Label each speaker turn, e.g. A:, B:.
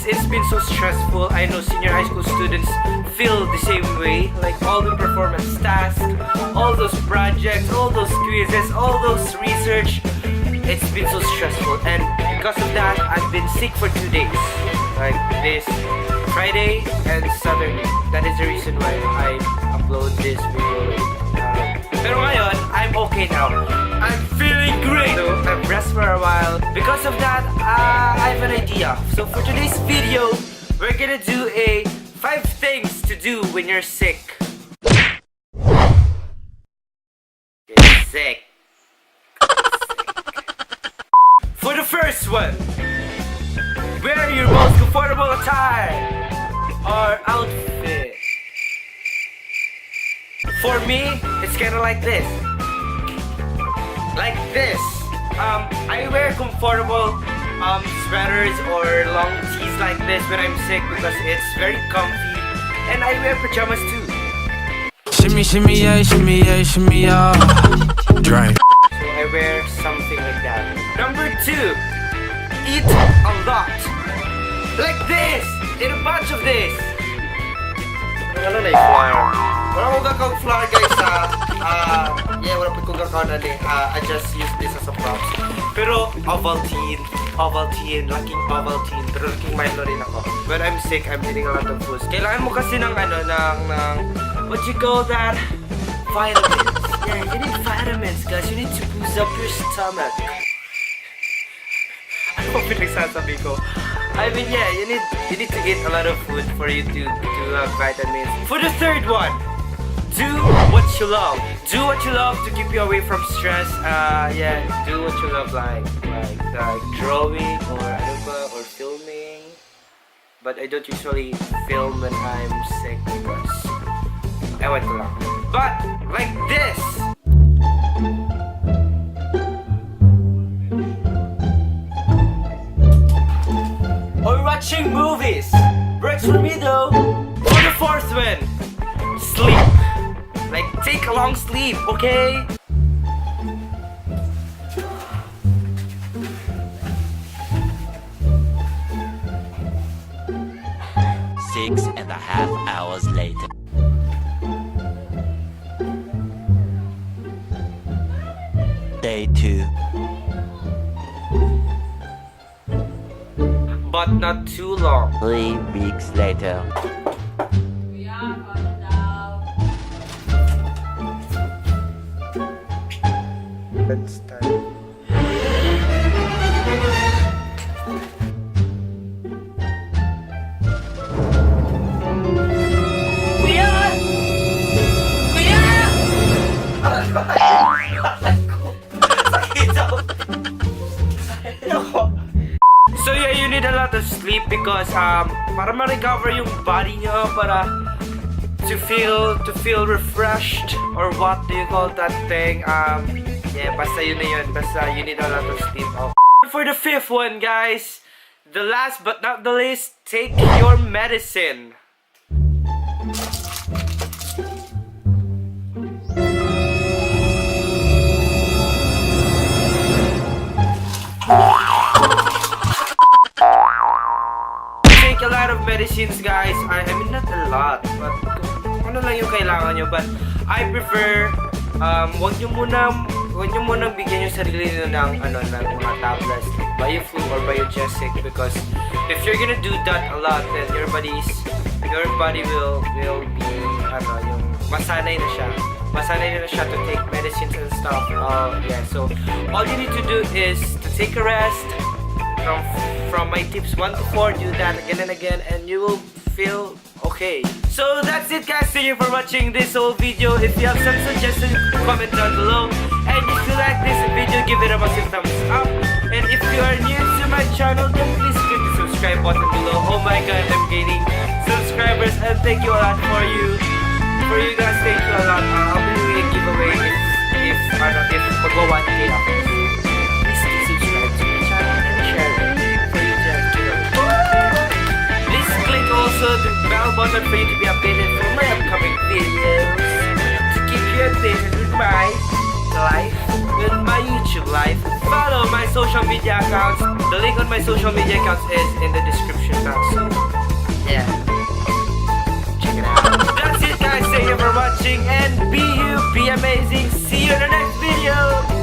A: it's been so stressful. I know senior high school students feel the same way. Like all the performance tasks, all those projects, all those quizzes, all those research. It's been so stressful, and because of that, I've been sick for 2 days. Like this Friday and Saturday. That is the reason why I upload this video. Pero ngayon, I'm okay now. I'm feeling great. So I've rest for a while. Because of that, I have an idea. So for today's video, we're gonna do a 5 things to do when you're sick. Get sick. For the first one, wear your most comfortable attire or outfit. For me, it's kind of like this. Like this. I wear comfortable sweaters or long tees like this when I'm sick because it's very comfy. And I wear pajamas too.
B: Shimmy, shimmy, yeah, shimmy, yeah, shimmy, yeah. Drink.
A: So I wear something like that. Number 2, eat a lot. Like this. Eat a bunch of this. Ano na yung flour? Wala akong gagawang flour guys wala po kong gagawin I just use this as a props. Pero Ovaltine, laking Ovaltine. Pero laking Milo rin ako. When I'm sick, I'm eating a lot of foods. Kailangan mo kasi ng what you call that? Vitamins. Yeah, you need vitamins guys. You need to boost up your stomach. Ano ba pinagsasabi ko? I mean, yeah, you need to eat a lot of food for you to have vitamins. For the third one, do what you love. Do what you love to keep you away from stress. Yeah, do what you love, like drawing or filming. But I don't usually film when I'm sick because ewan ko lang. But like this. Or watching movies. Works for me though. For the fourth one, sleep. Like take a long sleep, okay?
C: Six and a half hours later. Day 2.
A: But not too long.
C: 3 weeks later.
A: Let's start. So yeah, you need a lot of sleep because para ma-recover yung body nyo, para to feel refreshed, or what do you call that thing? Yeah, basta yun na yun. Basta you need a lot of sleep. Oh. For the fifth one, guys, the last but not the least, take your medicine. Take a lot of medicines, guys. I mean, not a lot, but kung ano lang yung kailangan nyo. But I prefer, wag nyo munang bigyan yung sarili nyo ng mga tablets, Bioflu or Biogesic, because if you're gonna do that a lot, then your body will be yung masanay na siya to take medicines and stuff. Yeah, so all you need to do is to take a rest. From my tips 1 to 4, do that again and again, and you will feel okay. So that's it, guys. Thank you for watching this whole video. If you have some suggestions, comment down below. And if you like this video, give it a massive thumbs up. And if you are new to my channel, then please click the subscribe button below. Oh my god, I'm gaining subscribers, and thank you a lot for you guys. Thank you a lot. I'll be doing a giveaway if mag 1K after this. Please subscribe to my channel and share it for you to know. Please click also the bell button for you to be updated for my upcoming videos, to keep you updated with my life, with my YouTube life. Follow my social media accounts. The link on my social media accounts is in the description box. So, yeah. Check it out. That's it guys. Thank you for watching and be you, be amazing. See you in the next video.